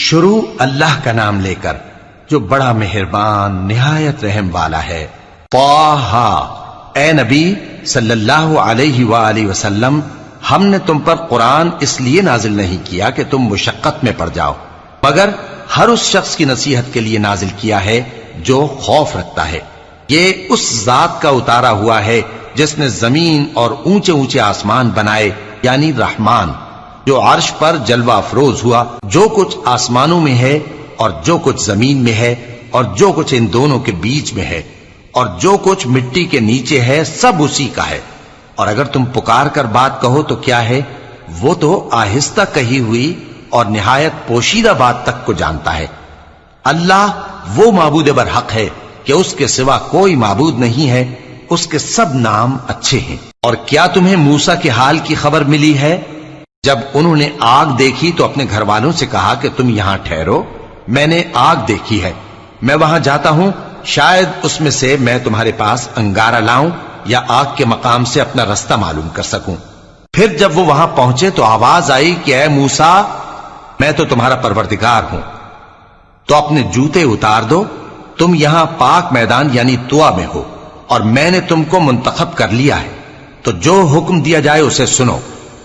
شروع اللہ کا نام لے کر جو بڑا مہربان نہایت رحم والا ہے۔ طٰہٰ، اے نبی صلی اللہ علیہ وآلہ وسلم، ہم نے تم پر قرآن اس لیے نازل نہیں کیا کہ تم مشقت میں پڑ جاؤ، مگر ہر اس شخص کی نصیحت کے لیے نازل کیا ہے جو خوف رکھتا ہے۔ یہ اس ذات کا اتارا ہوا ہے جس نے زمین اور اونچے اونچے آسمان بنائے، یعنی رحمان، جو عرش پر جلوہ افروز ہوا۔ جو کچھ آسمانوں میں ہے اور جو کچھ زمین میں ہے اور جو کچھ ان دونوں کے بیچ میں ہے اور جو کچھ مٹی کے نیچے ہے، سب اسی کا ہے۔ اور اگر تم پکار کر بات کہو تو کیا ہے، وہ تو آہستہ کہی ہوئی اور نہایت پوشیدہ بات تک کو جانتا ہے۔ اللہ وہ معبود برحق ہے کہ اس کے سوا کوئی معبود نہیں ہے، اس کے سب نام اچھے ہیں۔ اور کیا تمہیں موسیٰ کے حال کی خبر ملی ہے؟ جب انہوں نے آگ دیکھی تو اپنے گھر والوں سے کہا کہ تم یہاں ٹھہرو، میں نے آگ دیکھی ہے، میں وہاں جاتا ہوں، شاید اس میں سے میں تمہارے پاس انگارہ لاؤں یا آگ کے مقام سے اپنا رستہ معلوم کر سکوں۔ پھر جب وہ وہاں پہنچے تو آواز آئی کہ اے موسیٰ، میں تو تمہارا پروردگار ہوں، تو اپنے جوتے اتار دو، تم یہاں پاک میدان یعنی طویٰ میں ہو، اور میں نے تم کو منتخب کر لیا ہے، تو جو حکم دیا جائے اسے سنو۔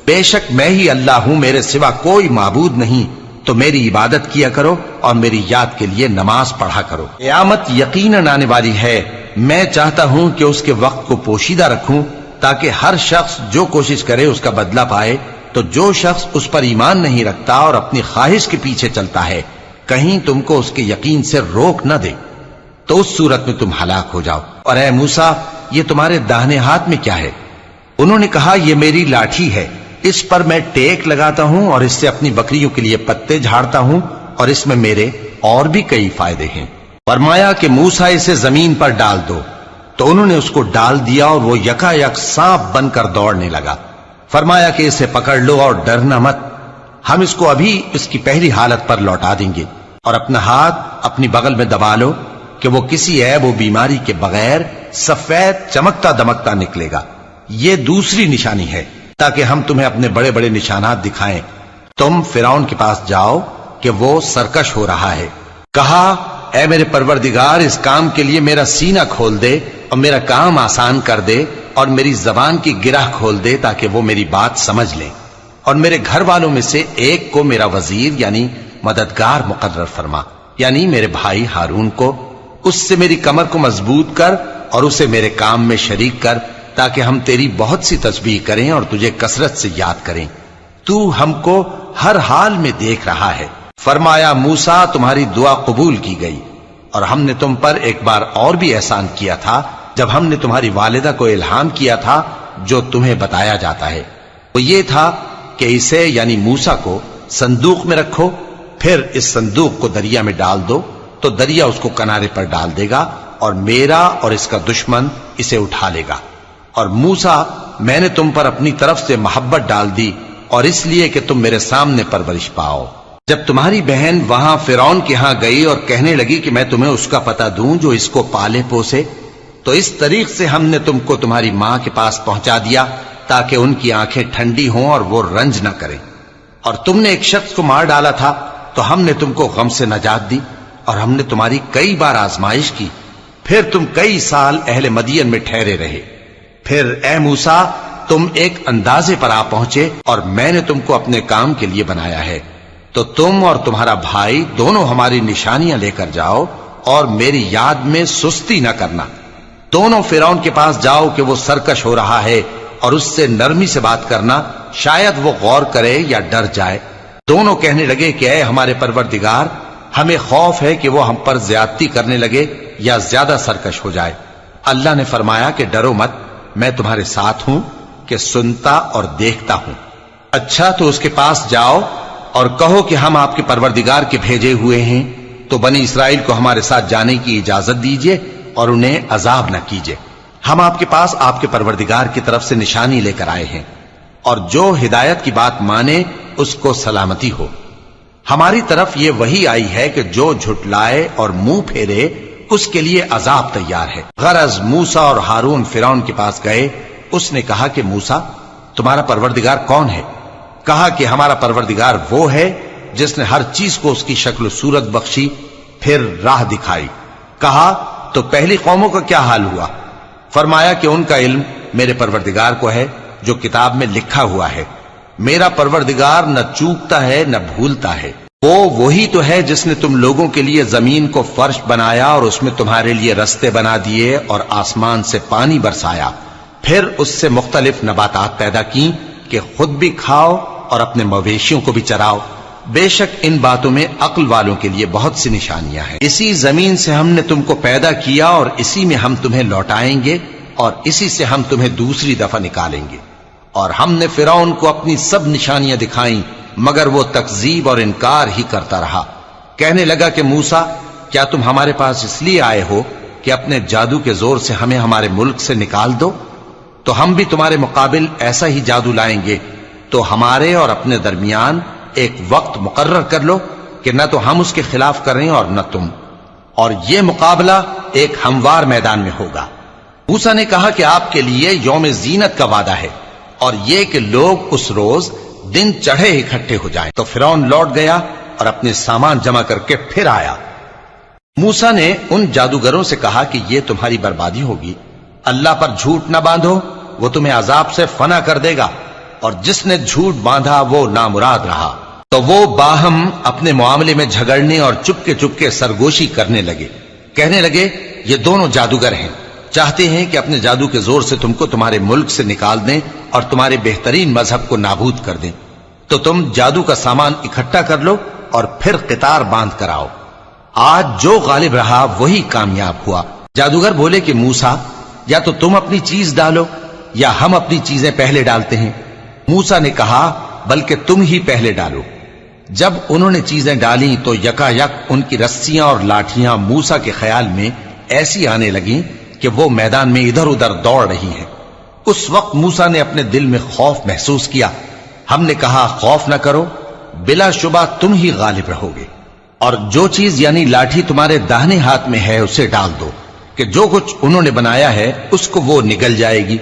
بے شک میں ہی اللہ ہوں، میرے سوا کوئی معبود نہیں، تو میری عبادت کیا کرو اور میری یاد کے لیے نماز پڑھا کرو۔ قیامت یقیناً آنے والی ہے، میں چاہتا ہوں کہ اس کے وقت کو پوشیدہ رکھوں تاکہ ہر شخص جو کوشش کرے اس کا بدلہ پائے۔ تو جو شخص اس پر ایمان نہیں رکھتا اور اپنی خواہش کے پیچھے چلتا ہے، کہیں تم کو اس کے یقین سے روک نہ دے، تو اس صورت میں تم ہلاک ہو جاؤ۔ اور اے موسیٰ، یہ تمہارے داہنے ہاتھ میں کیا ہے؟ انہوں نے کہا، یہ میری لاٹھی ہے، اس پر میں ٹیک لگاتا ہوں اور اس سے اپنی بکریوں کے لیے پتے جھاڑتا ہوں، اور اس میں میرے اور بھی کئی فائدے ہیں۔ فرمایا کہ موسیٰ اسے زمین پر ڈال دو، تو انہوں نے اس کو ڈال دیا اور وہ یکا یک سانپ بن کر دوڑنے لگا۔ فرمایا کہ اسے پکڑ لو اور ڈرنا مت، ہم اس کو ابھی اس کی پہلی حالت پر لوٹا دیں گے، اور اپنا ہاتھ اپنی بغل میں دبا لو کہ وہ کسی عیب و بیماری کے بغیر سفید چمکتا دمکتا نکلے گا۔ یہ دوسری نشانی ہے تاکہ ہم تمہیں اپنے بڑے بڑے نشانات دکھائیں۔ تم فرعون کے پاس جاؤ کہ وہ سرکش ہو رہا ہے۔ کہا، اے میرے پروردگار، اس کام کے لیے میرا سینہ کھول دے اور میرا کام آسان کر دے، اور میری زبان کی گرہ کھول دے تاکہ وہ میری بات سمجھ لیں، اور میرے گھر والوں میں سے ایک کو میرا وزیر یعنی مددگار مقرر فرما، یعنی میرے بھائی ہارون کو۔ اس سے میری کمر کو مضبوط کر اور اسے میرے کام میں شریک کر، تاکہ ہم تیری بہت سی تسبیح کریں اور تجھے کثرت سے یاد کریں، تو ہم کو ہر حال میں دیکھ رہا ہے۔ فرمایا، موسیٰ، تمہاری دعا قبول کی گئی، اور ہم نے تم پر ایک بار اور بھی احسان کیا تھا جب ہم نے تمہاری والدہ کو الہام کیا تھا جو تمہیں بتایا جاتا ہے۔ وہ یہ تھا کہ اسے یعنی موسیٰ کو صندوق میں رکھو، پھر اس صندوق کو دریا میں ڈال دو، تو دریا اس کو کنارے پر ڈال دے گا، اور میرا اور اس کا دشمن اسے اٹھا لے گا۔ اور موسیٰ، میں نے تم پر اپنی طرف سے محبت ڈال دی، اور اس لیے کہ تم میرے سامنے پرورش پاؤ۔ جب تمہاری بہن وہاں فرعون کے ہاں گئی اور کہنے لگی کہ میں تمہیں اس کا پتہ دوں جو اس کو پالے پوسے، تو اس طریق سے ہم نے تم کو تمہاری ماں کے پاس پہنچا دیا تاکہ ان کی آنکھیں ٹھنڈی ہوں اور وہ رنج نہ کریں۔ اور تم نے ایک شخص کو مار ڈالا تھا تو ہم نے تم کو غم سے نجات دی، اور ہم نے تمہاری کئی بار آزمائش کی، پھر تم کئی سال اہل مدین میں ٹھہرے رہے۔ پھر اے موسیٰ، تم ایک اندازے پر آ پہنچے اور میں نے تم کو اپنے کام کے لیے بنایا ہے، تو تم اور تمہارا بھائی دونوں ہماری نشانیاں لے کر جاؤ اور میری یاد میں سستی نہ کرنا۔ دونوں فرعون کے پاس جاؤ کہ وہ سرکش ہو رہا ہے، اور اس سے نرمی سے بات کرنا، شاید وہ غور کرے یا ڈر جائے۔ دونوں کہنے لگے کہ اے ہمارے پروردگار، ہمیں خوف ہے کہ وہ ہم پر زیادتی کرنے لگے یا زیادہ سرکش ہو جائے۔ اللہ نے فرمایا کہ ڈرو مت، میں تمہارے ساتھ ہوں کہ سنتا اور دیکھتا ہوں۔ اچھا، تو اس کے پاس جاؤ اور کہو کہ ہم آپ کے پروردگار کے بھیجے ہوئے ہیں، تو بنی اسرائیل کو ہمارے ساتھ جانے کی اجازت دیجیے اور انہیں عذاب نہ کیجیے۔ ہم آپ کے پاس آپ کے پروردگار کی طرف سے نشانی لے کر آئے ہیں، اور جو ہدایت کی بات مانے اس کو سلامتی ہو۔ ہماری طرف یہ وحی آئی ہے کہ جو جھٹلائے اور منہ پھیرے اس کے لیے عذاب تیار ہے۔ غرض موسیٰ اور ہارون فرعون کے پاس گئے، اس نے کہا کہ موسیٰ، تمہارا پروردگار کون ہے؟ کہا کہ ہمارا پروردگار وہ ہے جس نے ہر چیز کو اس کی شکل و صورت بخشی، پھر راہ دکھائی۔ کہا تو پہلی قوموں کا کیا حال ہوا؟ فرمایا کہ ان کا علم میرے پروردگار کو ہے جو کتاب میں لکھا ہوا ہے۔ میرا پروردگار نہ چوکتا ہے نہ بھولتا ہے۔ وہ وہی تو ہے جس نے تم لوگوں کے لیے زمین کو فرش بنایا اور اس میں تمہارے لیے رستے بنا دیے اور آسمان سے پانی برسایا، پھر اس سے مختلف نباتات پیدا کی کہ خود بھی کھاؤ اور اپنے مویشیوں کو بھی چراؤ۔ بے شک ان باتوں میں عقل والوں کے لیے بہت سی نشانیاں ہیں۔ اسی زمین سے ہم نے تم کو پیدا کیا اور اسی میں ہم تمہیں لوٹائیں گے اور اسی سے ہم تمہیں دوسری دفعہ نکالیں گے۔ اور ہم نے فرعون کو اپنی سب نشانیاں دکھائیں مگر وہ تکذیب اور انکار ہی کرتا رہا۔ کہنے لگا کہ موسیٰ، کیا تم ہمارے پاس اس لیے آئے ہو کہ اپنے جادو کے زور سے ہمیں ہمارے ملک سے نکال دو؟ تو ہم بھی تمہارے مقابل ایسا ہی جادو لائیں گے، تو ہمارے اور اپنے درمیان ایک وقت مقرر کر لو کہ نہ تو ہم اس کے خلاف کریں اور نہ تم، اور یہ مقابلہ ایک ہموار میدان میں ہوگا۔ موسیٰ نے کہا کہ آپ کے لیے یوم زینت کا وعدہ ہے اور یہ کہ لوگ اس روز دن چڑھے اکٹھے ہو جائیں۔ تو فرعون لوٹ گیا اور اپنے سامان جمع کر کے پھر آیا۔ موسیٰ نے ان جادوگروں سے کہا کہ یہ تمہاری بربادی ہوگی، اللہ پر جھوٹ نہ باندھو، وہ تمہیں عذاب سے فنا کر دے گا، اور جس نے جھوٹ باندھا وہ نامراد رہا۔ تو وہ باہم اپنے معاملے میں جھگڑنے اور چپکے سرگوشی کرنے لگے۔ کہنے لگے یہ دونوں جادوگر ہیں، چاہتے ہیں کہ اپنے جادو کے زور سے تم کو تمہارے ملک سے نکال دیں اور تمہارے بہترین مذہب کو نابود کر دیں۔ تو تم جادو کا سامان اکٹھا کر لو اور پھر قطار باندھ کر آؤ۔ آج جو غالب رہا وہی کامیاب ہوا۔ جادوگر بولے کہ موسیٰ، یا تو تم اپنی چیز ڈالو یا ہم اپنی چیزیں پہلے ڈالتے ہیں۔ موسیٰ نے کہا بلکہ تم ہی پہلے ڈالو۔ جب انہوں نے چیزیں ڈالیں تو یکا یک ان کی رسیاں اور لاٹھیاں موسیٰ کے خیال میں ایسی آنے لگیں کہ وہ میدان میں ادھر ادھر دوڑ رہی ہیں۔ اس وقت موسیٰ نے اپنے دل میں خوف محسوس کیا۔ ہم نے کہا خوف نہ کرو، بلا شبہ تم ہی غالب رہو گے، اور جو چیز یعنی لاٹھی تمہارے داہنے ہاتھ میں ہے اسے ڈال دو کہ جو کچھ انہوں نے بنایا ہے اس کو وہ نگل جائے گی۔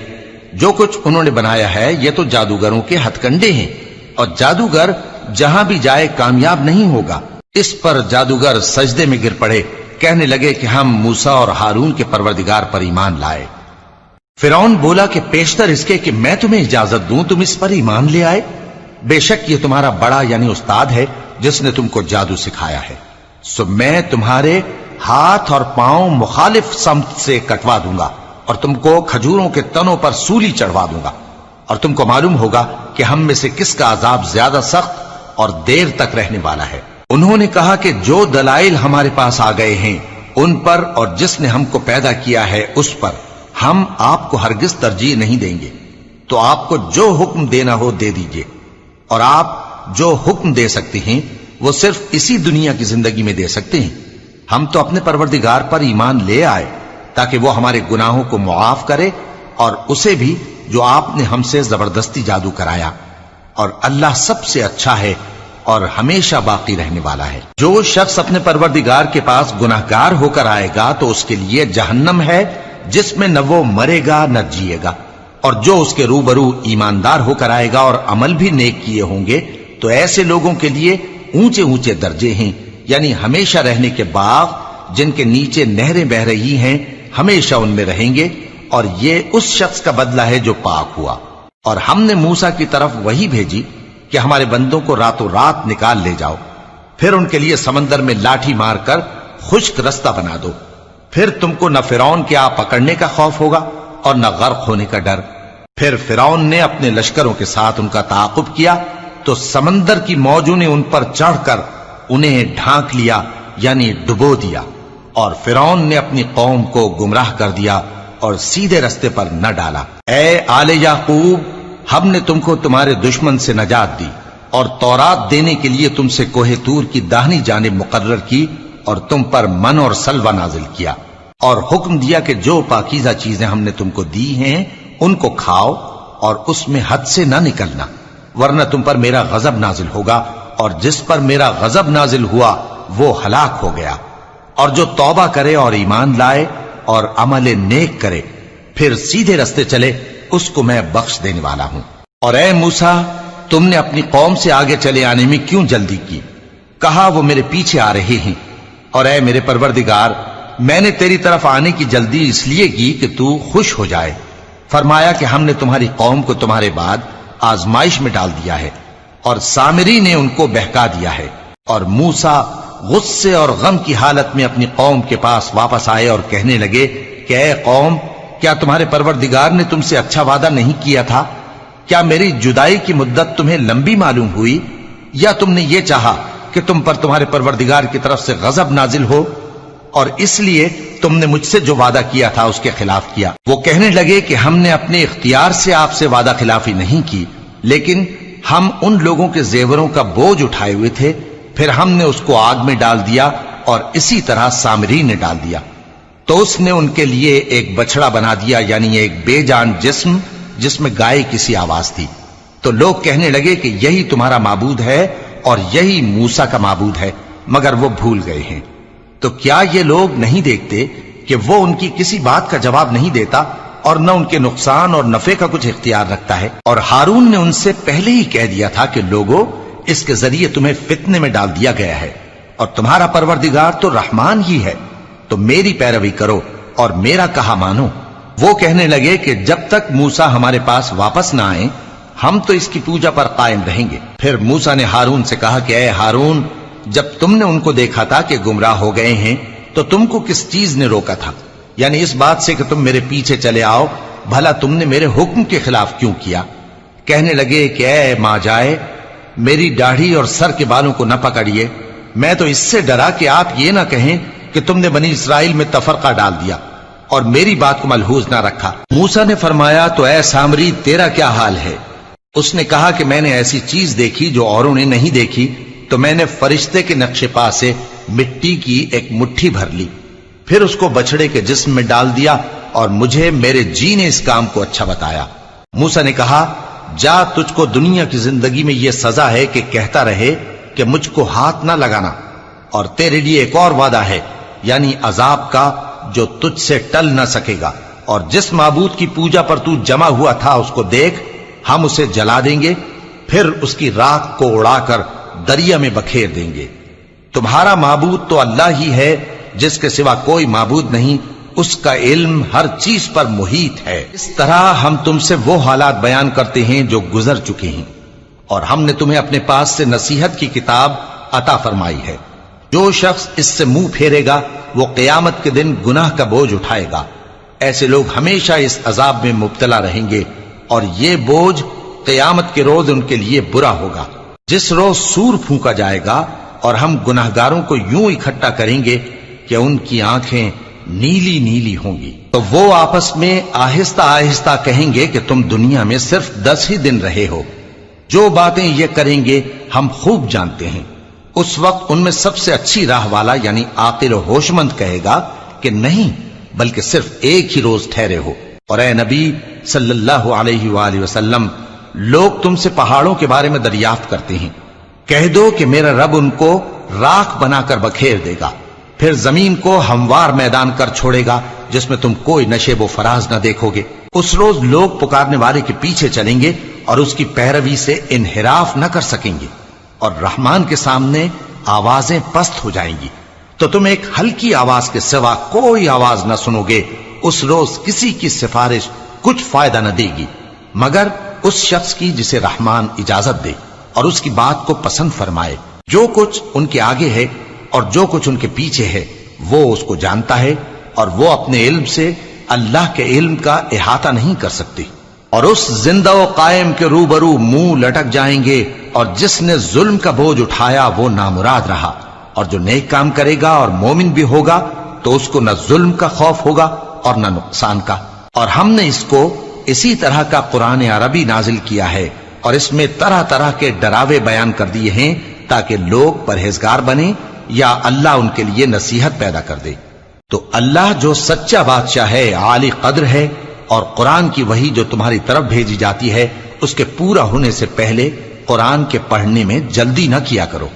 جو کچھ انہوں نے بنایا ہے یہ تو جادوگروں کے ہتھ کنڈے ہیں، اور جادوگر جہاں بھی جائے کامیاب نہیں ہوگا۔ اس پر جادوگر سجدے میں گر پڑے، کہنے لگے کہ ہم موسیٰ اور ہارون کے پروردگار پر ایمان لائے۔ فرعون بولا کہ پیشتر اس کے کہ میں تمہیں اجازت دوں تم اس پر ایمان لے آئے؟ بے شک یہ تمہارا بڑا یعنی استاد ہے جس نے تم کو جادو سکھایا ہے، سو میں تمہارے ہاتھ اور پاؤں مخالف سمت سے کٹوا دوں گا اور تم کو کھجوروں کے تنوں پر سولی چڑھوا دوں گا، اور تم کو معلوم ہوگا کہ ہم میں سے کس کا عذاب زیادہ سخت اور دیر تک رہنے والا ہے۔ انہوں نے کہا کہ جو دلائل ہمارے پاس آ گئے ہیں ان پر اور جس نے ہم کو پیدا کیا ہے اس پر ہم آپ کو ہرگز ترجیح نہیں دیں گے، تو آپ کو جو حکم دینا ہو دے دیجئے، اور آپ جو حکم دے سکتے ہیں وہ صرف اسی دنیا کی زندگی میں دے سکتے ہیں۔ ہم تو اپنے پروردگار پر ایمان لے آئے تاکہ وہ ہمارے گناہوں کو معاف کرے اور اسے بھی جو آپ نے ہم سے زبردستی جادو کرایا، اور اللہ سب سے اچھا ہے اور ہمیشہ باقی رہنے والا ہے۔ جو شخص اپنے پروردگار کے پاس گناہگار ہو کر آئے گا تو اس کے لیے جہنم ہے جس میں نہ وہ مرے گا نہ جیے گا، اور جو اس کے روبرو ایماندار ہو کر آئے گا اور عمل بھی نیک کیے ہوں گے تو ایسے لوگوں کے لیے اونچے اونچے درجے ہیں، یعنی ہمیشہ رہنے کے باغ جن کے نیچے نہریں بہ رہی ہیں، ہمیشہ ان میں رہیں گے، اور یہ اس شخص کا بدلہ ہے جو پاک ہوا۔ اور ہم نے موسیٰ کی طرف وہی بھیجی کہ ہمارے بندوں کو راتوں رات نکال لے جاؤ، پھر ان کے لیے سمندر میں لاٹھی مار کر خشک رستہ بنا دو، پھر تم کو نہ فرعون کے آ پکڑنے کا خوف ہوگا اور نہ غرق ہونے کا ڈر۔ پھر فرعون نے اپنے لشکروں کے ساتھ ان کا تعاقب کیا تو سمندر کی موجوں نے ان پر چڑھ کر انہیں ڈھانک لیا یعنی ڈبو دیا، اور فرعون نے اپنی قوم کو گمراہ کر دیا اور سیدھے رستے پر نہ ڈالا۔ اے آل یعقوب، ہم نے تم کو تمہارے دشمن سے نجات دی اور تورات دینے کے لیے تم سے کوہ طور کی داہنی جانب مقرر کی، اور تم پر من اور سلوہ نازل کیا، اور حکم دیا کہ جو پاکیزہ چیزیں ہم نے تم کو دی ہیں ان کو کھاؤ اور اس میں حد سے نہ نکلنا، ورنہ تم پر میرا غضب نازل ہوگا، اور جس پر میرا غضب نازل ہوا وہ ہلاک ہو گیا۔ اور جو توبہ کرے اور ایمان لائے اور عمل نیک کرے پھر سیدھے رستے چلے اس کو میں بخش دینے والا ہوں۔ اور اے موسیٰ، تم نے اپنی قوم سے آگے چلے آنے میں کیوں جلدی کی؟ کہا وہ میرے پیچھے آ رہے ہیں، اور اے میرے پروردگار میں نے تیری طرف آنے کی جلدی اس لیے کی کہ تو خوش ہو جائے۔ فرمایا کہ ہم نے تمہاری قوم کو تمہارے بعد آزمائش میں ڈال دیا ہے، اور سامری نے ان کو بہکا دیا ہے۔ اور موسیٰ غصے اور غم کی حالت میں اپنی قوم کے پاس واپس آئے اور کہنے لگے کہ اے قوم، کیا تمہارے پروردگار نے تم سے اچھا وعدہ نہیں کیا تھا؟ کیا میری جدائی کی مدت تمہیں لمبی معلوم ہوئی، یا تم نے یہ چاہا کہ تم پر تمہارے پروردگار کی طرف سے غضب نازل ہو، اور اس لیے تم نے مجھ سے جو وعدہ کیا تھا اس کے خلاف کیا؟ وہ کہنے لگے کہ ہم نے اپنے اختیار سے آپ سے وعدہ خلافی نہیں کی، لیکن ہم ان لوگوں کے زیوروں کا بوجھ اٹھائے ہوئے تھے، پھر ہم نے اس کو آگ میں ڈال دیا، اور اسی طرح سامری نے ڈال دیا۔ تو اس نے ان کے لیے ایک بچڑا بنا دیا، یعنی ایک بے جان جسم جس میں گائے کسی آواز تھی۔ تو لوگ کہنے لگے کہ یہی تمہارا معبود ہے اور یہی موسیٰ کا معبود ہے، مگر وہ بھول گئے ہیں۔ تو کیا یہ لوگ نہیں دیکھتے کہ وہ ان کی کسی بات کا جواب نہیں دیتا، اور نہ ان کے نقصان اور نفع کا کچھ اختیار رکھتا ہے؟ اور ہارون نے ان سے پہلے ہی کہہ دیا تھا کہ لوگوں، اس کے ذریعے تمہیں فتنے میں ڈال دیا گیا ہے، اور تمہارا پروردگار تو رحمان ہی ہے، تو میری پیروی کرو اور میرا کہا مانو۔ وہ کہنے لگے کہ جب تک موسیٰ ہمارے پاس واپس نہ آئیں ہم تو اس کی پوجا پر قائم رہیں گے۔ پھر موسیٰ نے ہارون سے کہا کہ اے ہارون، جب تم نے ان کو دیکھا تھا کہ گمراہ ہو گئے ہیں تو تم کو کس چیز نے روکا تھا؟ یعنی اس بات سے کہ تم میرے پیچھے چلے آؤ، بھلا تم نے میرے حکم کے خلاف کیوں کیا؟ کہنے لگے کہ اے ماں جائے، میری داڑھی اور سر کے بالوں کو نہ پکڑیے، میں تو اس سے ڈرا کہ آپ یہ نہ کہیں کہ تم نے بنی اسرائیل میں تفرقہ ڈال دیا اور میری بات کو ملحوظ نہ رکھا۔ موسیٰ نے فرمایا تو اے سامری تیرا کیا حال ہے؟ اس نے کہا کہ میں نے ایسی چیز دیکھی جو اوروں نے نہیں دیکھی، تو میں نے فرشتے کے نقش پا سے مٹی کی ایک مٹھی بھر لی، پھر اس کو بچڑے کے جسم میں ڈال دیا، اور مجھے میرے جی نے اس کام کو اچھا بتایا۔ موسیٰ نے کہا جا، تجھ کو دنیا کی زندگی میں یہ سزا ہے کہ کہتا رہے کہ مجھ کو ہاتھ نہ لگانا، اور تیرے لیے ایک اور وعدہ ہے، یعنی عذاب کا جو تجھ سے ٹل نہ سکے گا، اور جس معبود کی پوجا پر تو جمع ہوا تھا اس کو دیکھ، ہم اسے جلا دیں گے، پھر اس کی راکھ کو اڑا کر دریا میں بکھیر دیں گے۔ تمہارا معبود تو اللہ ہی ہے جس کے سوا کوئی معبود نہیں، اس کا علم ہر چیز پر محیط ہے۔ اس طرح ہم تم سے وہ حالات بیان کرتے ہیں جو گزر چکے ہیں، اور ہم نے تمہیں اپنے پاس سے نصیحت کی کتاب عطا فرمائی ہے۔ جو شخص اس سے منہ پھیرے گا وہ قیامت کے دن گناہ کا بوجھ اٹھائے گا۔ ایسے لوگ ہمیشہ اس عذاب میں مبتلا رہیں گے، اور یہ بوجھ قیامت کے روز ان کے لیے برا ہوگا، جس روز سور پھونکا جائے گا، اور ہم گناہگاروں کو یوں اکٹھا کریں گے کہ ان کی آنکھیں نیلی نیلی ہوں گی۔ تو وہ آپس میں آہستہ آہستہ کہیں گے کہ تم دنیا میں صرف 10 ہی دن رہے ہو، جو باتیں یہ کریں گے ہم خوب جانتے ہیں۔ اس وقت ان میں سب سے اچھی راہ والا یعنی عاقل و ہوش مند کہے گا کہ نہیں، بلکہ صرف ایک ہی روز ٹھہرے ہو۔ اور اے نبی صلی اللہ علیہ وآلہ وسلم، لوگ تم سے پہاڑوں کے بارے میں دریافت کرتے ہیں، کہہ دو کہ میرا رب ان کو راکھ بنا کر بکھیر دے گا، پھر زمین کو ہموار میدان کر چھوڑے گا جس میں تم کوئی نشیب و فراز نہ دیکھو گے۔ اس روز لوگ پکارنے والے کے پیچھے چلیں گے اور اس کی پیروی سے انحراف نہ کر سکیں گے، اور رحمان کے سامنے آوازیں پست ہو جائیں گی، تو تم ایک ہلکی آواز کے سوا کوئی آواز نہ سنو گے۔ اس روز کسی کی سفارش کچھ فائدہ نہ دے گی مگر اس شخص کی جسے رحمان اجازت دے اور اس کی بات کو پسند فرمائے۔ جو کچھ ان کے آگے ہے اور جو کچھ ان کے پیچھے ہے وہ اس کو جانتا ہے، اور وہ اپنے علم سے اللہ کے علم کا احاطہ نہیں کر سکتے۔ اور اس زندہ و قائم کے روبرو منہ لٹک جائیں گے، اور جس نے ظلم کا بوجھ اٹھایا وہ نامراد رہا، اور جو نیک کام کرے گا اور مومن بھی ہوگا تو اس کو نہ ظلم کا خوف ہوگا اور نہ نقصان کا۔ اور ہم نے اس کو اسی طرح کا قرآن عربی نازل کیا ہے، اور اس میں طرح طرح کے ڈراوے بیان کر دیے ہیں تاکہ لوگ پرہیزگار بنیں یا اللہ ان کے لیے نصیحت پیدا کر دے۔ تو اللہ جو سچا بادشاہ ہے، عالی قدر ہے، اور قرآن کی وحی جو تمہاری طرف بھیجی جاتی ہے اس کے پورا ہونے سے پہلے قرآن کے پڑھنے میں جلدی نہ کیا کرو،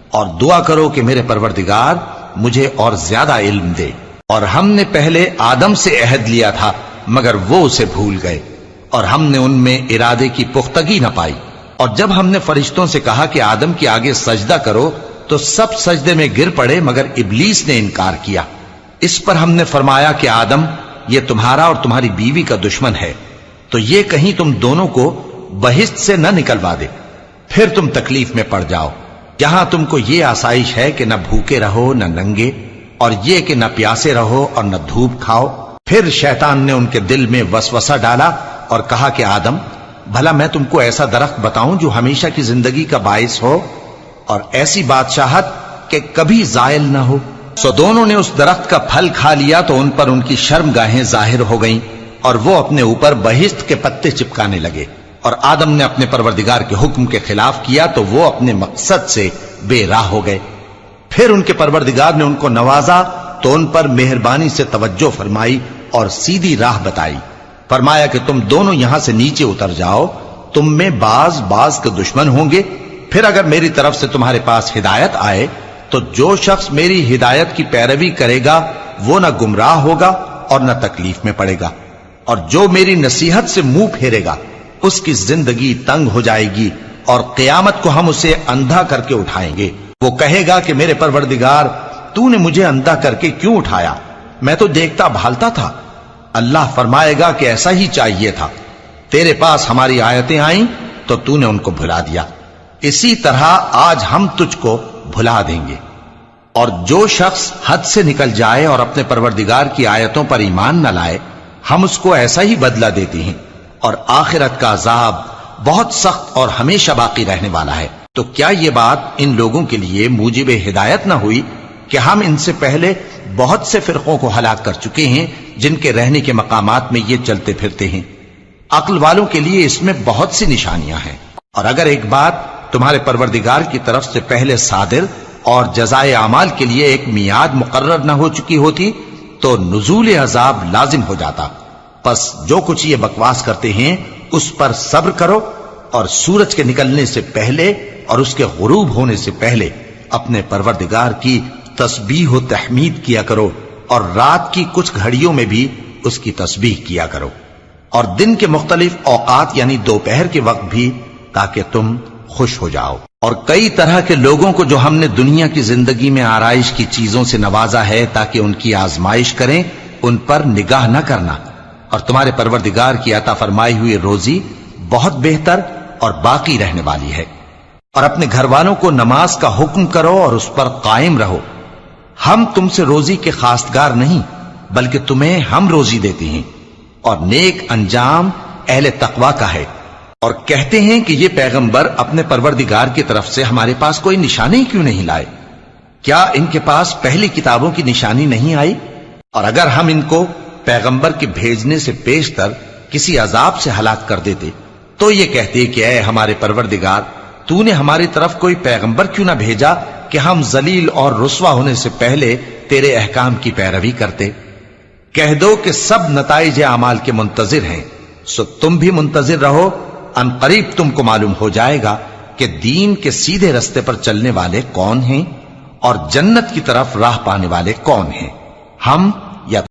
اور دعا کرو کہ میرے پروردگار مجھے اور زیادہ علم دے۔ اور ہم نے پہلے آدم سے عہد لیا تھا مگر وہ اسے بھول گئے، اور ہم نے ان میں ارادے کی پختگی نہ پائی۔ اور جب ہم نے فرشتوں سے کہا کہ آدم کے آگے سجدہ کرو تو تو سب سجدے میں گر پڑے مگر ابلیس نے انکار کیا۔ اس پر ہم نے فرمایا کہ آدم، یہ تمہارا اور تمہاری بیوی کا دشمن ہے، تو یہ کہیں تم دونوں کو بہشت سے نہ نکلوا دے، پھر تم تکلیف میں پڑ جاؤ۔ یہاں تم کو یہ آسائش ہے کہ نہ بھوکے رہو نہ ننگے، اور یہ کہ نہ پیاسے رہو اور نہ دھوپ کھاؤ۔ پھر شیطان نے ان کے دل میں وسوسہ ڈالا اور کہا کہ آدم، بھلا میں تم کو ایسا درخت بتاؤں جو ہمیشہ کی زندگی کا باعث ہو اور ایسی بادشاہت کہ کبھی زائل نہ ہو؟ سو دونوں نے اس درخت کا پھل کھا لیا تو ان پر ان کی شرم گاہیں ظاہر ہو گئیں اور وہ اپنے اوپر بہشت کے پتے چپکانے لگے، اور آدم نے اپنے پروردگار کے حکم کے خلاف کیا تو وہ اپنے مقصد سے بے راہ ہو گئے۔ پھر ان کے پروردگار نے ان کو نوازا تو ان پر مہربانی سے توجہ فرمائی اور سیدھی راہ بتائی۔ فرمایا کہ تم دونوں یہاں سے نیچے اتر جاؤ، تم میں بعض کے دشمن ہوں گے، پھر اگر میری طرف سے تمہارے پاس ہدایت آئے تو جو شخص میری ہدایت کی پیروی کرے گا وہ نہ گمراہ ہوگا اور نہ تکلیف میں پڑے گا، اور جو میری نصیحت سے منہ پھیرے گا اس کی زندگی تنگ ہو جائے گی، اور قیامت کو ہم اسے اندھا کر کے اٹھائیں گے۔ وہ کہے گا کہ میرے پروردگار، تو نے مجھے اندھا کر کے کیوں اٹھایا؟ میں تو دیکھتا بھالتا تھا۔ اللہ فرمائے گا کہ ایسا ہی چاہیے تھا، تیرے پاس ہماری آیتیں آئیں تو نے ان کو بھلا دیا، اسی طرح آج ہم تجھ کو بھلا دیں گے۔ اور جو شخص حد سے نکل جائے اور اپنے پروردگار کی آیتوں پر ایمان نہ لائے، ہم اس کو ایسا ہی بدلہ دیتے ہیں، اور آخرت کا عذاب بہت سخت اور ہمیشہ باقی رہنے والا ہے۔ تو کیا یہ بات ان لوگوں کے لیے موجب ہدایت نہ ہوئی کہ ہم ان سے پہلے بہت سے فرقوں کو ہلاک کر چکے ہیں جن کے رہنے کے مقامات میں یہ چلتے پھرتے ہیں؟ عقل والوں کے لیے اس میں بہت سی نشانیاں ہیں، اور اگر ایک بات تمہارے پروردگار کی طرف سے پہلے صادر اور جزائے اعمال کے لیے ایک میعاد مقرر نہ ہو چکی ہوتی تو نزول عذاب لازم ہو جاتا۔ پس جو کچھ یہ بکواس کرتے ہیں اس پر صبر کرو، اور سورج کے نکلنے سے پہلے اور اس کے غروب ہونے سے پہلے اپنے پروردگار کی تسبیح و تحمید کیا کرو، اور رات کی کچھ گھڑیوں میں بھی اس کی تسبیح کیا کرو، اور دن کے مختلف اوقات یعنی دوپہر کے وقت بھی، تاکہ تم خوش ہو جاؤ۔ اور کئی طرح کے لوگوں کو جو ہم نے دنیا کی زندگی میں آرائش کی چیزوں سے نوازا ہے تاکہ ان کی آزمائش کریں، ان پر نگاہ نہ کرنا، اور تمہارے پروردگار کی عطا فرمائی ہوئی روزی بہت بہتر اور باقی رہنے والی ہے۔ اور اپنے گھر والوں کو نماز کا حکم کرو اور اس پر قائم رہو۔ ہم تم سے روزی کے خواستگار نہیں، بلکہ تمہیں ہم روزی دیتے ہیں، اور نیک انجام اہل تقوی کا ہے۔ اور کہتے ہیں کہ یہ پیغمبر اپنے پروردگار کی طرف سے ہمارے پاس کوئی نشانی کیوں نہیں لائے؟ کیا ان کے پاس پہلی کتابوں کی نشانی نہیں آئی؟ اور اگر ہم ان کو پیغمبر کے بھیجنے سے پیشتر کسی عذاب سے ہلاک کر دیتے تو یہ کہتے کہ اے ہمارے پروردگار، تو نے ہماری طرف کوئی پیغمبر کیوں نہ بھیجا کہ ہم ذلیل اور رسوا ہونے سے پہلے تیرے احکام کی پیروی کرتے۔ کہہ دو کہ سب نتائج اعمال کے منتظر ہیں، سو تم بھی منتظر رہو، ان قریب تم کو معلوم ہو جائے گا کہ دین کے سیدھے رستے پر چلنے والے کون ہیں اور جنت کی طرف راہ پانے والے کون ہیں۔ ہم یا